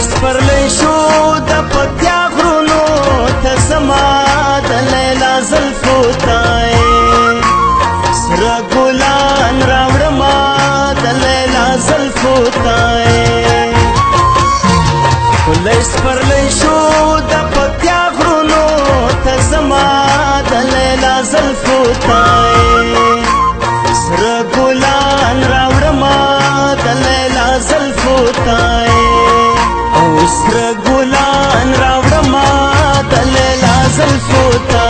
سپرلی شو د پکتیا غرونو ته زما د لیلا زلفو ته سره ګلان راوړما د لیلا زلفو ته ښکلی سپرلی شو د پکتیا غرونو ته زما د لیلا زلفو ته سره ګلان راوړما د لیلا زلفو ته سره ګلان راوړما د لیلا زلفو ته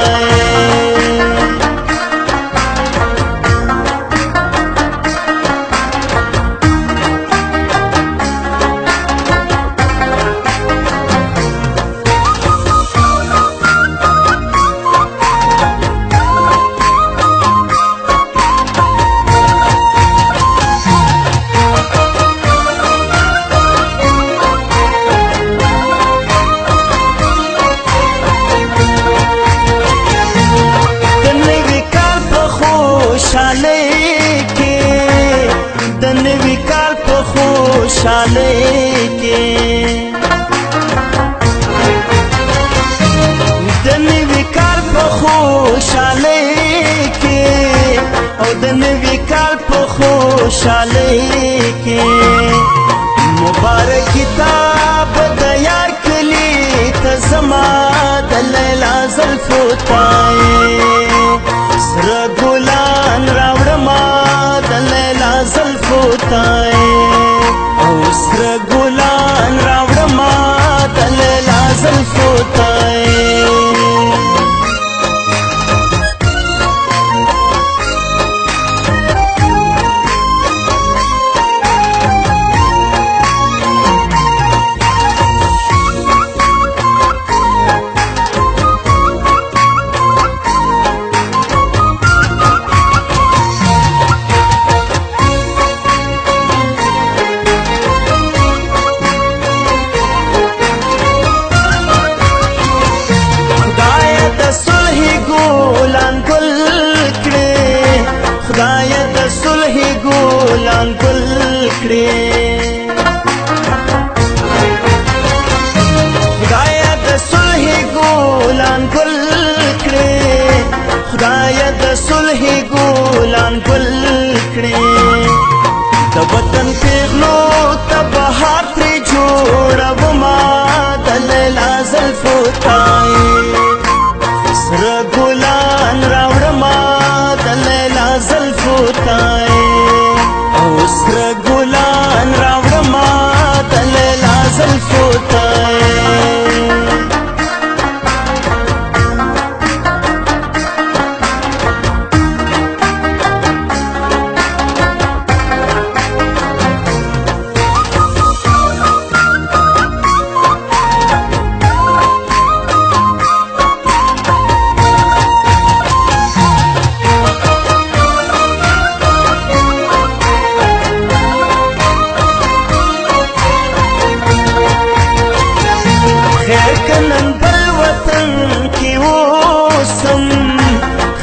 د نوي کال په خوشحالۍ کې د نوي کال په خوشحالۍ کې او د نوي کال په خوشحالۍ کې مبارک کتاب د یار کلی ته زما د لیلا زلفو ته سره ګلان راوړما د لیلا زلفو ته او سره ګلان راوړما د لیلا زلفو ته خدای د صلح ګلان ګل کړي خدای د صلح ګلان ګل کړي خدای د صلح ګلان ګل کړي د وطن پیغلو ته بهار ترې جوړوما د لیلا زلفو ته سره ګلان راوړما د لیلا زلفو ته او سره ګلان راوړما د لیلا زلفو ته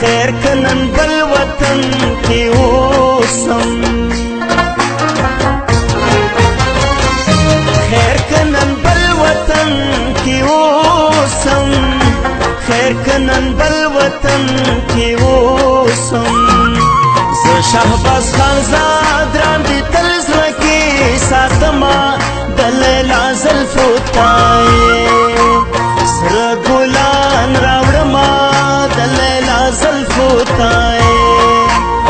خیر کنن بل وطن کی اوسم خیر کنن بل وطن کی اوسم خیر کنن بل وطن کی اوسم ز شهباز خان زاد رام دی تل زړه کې ساتما د لیلا زلفو ته سره ګلان راوړما د لیلا زلفو ته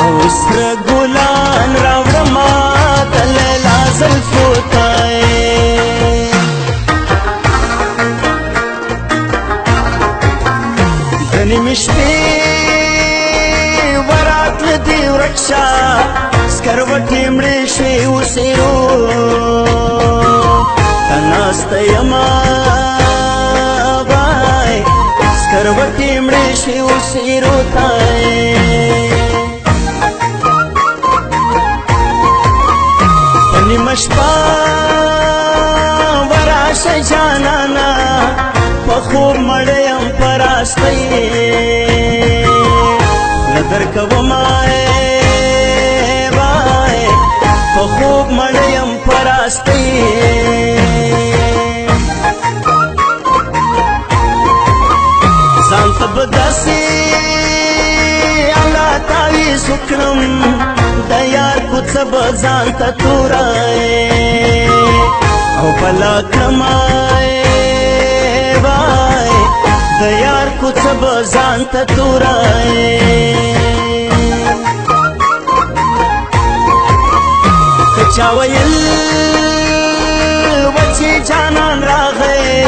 او سره ګلان راوړما د لیلا زلفو ته د نیمې شپې وراتله دې ورک شه سکروټې مړې شوې اوسېرو ته ناسته یمه سکروټې مړې شوې اوسېرو ته په نیمه شپه وراشه جانانه په خوب مړه یم په راستۍ نه درکومه په خوب مړه یم په راستۍ داسې الله تعویض وکړم د یار کوڅه به ځان ته تورای او بلا کړمای وای د یار کوڅه به ځان ته تورای که چا ویل وچې جانان راغی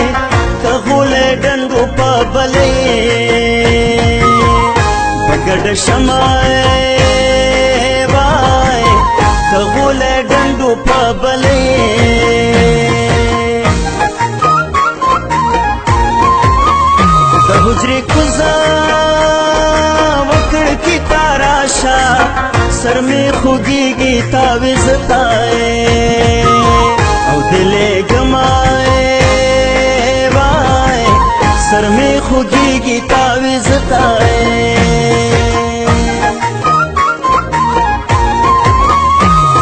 که غولی ډنډو په بلې په ګډه شمای وای که غولی ډنډو په بلې د حجرې کوزه وکړکي تا راشه سر مې خوږېږي تاویز تای او دلې ګمای وای سر مې خوږېږي تاویز تای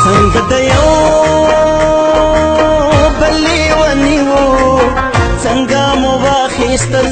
څنګه د یو بل لیوني وو څنګه مو واخیستل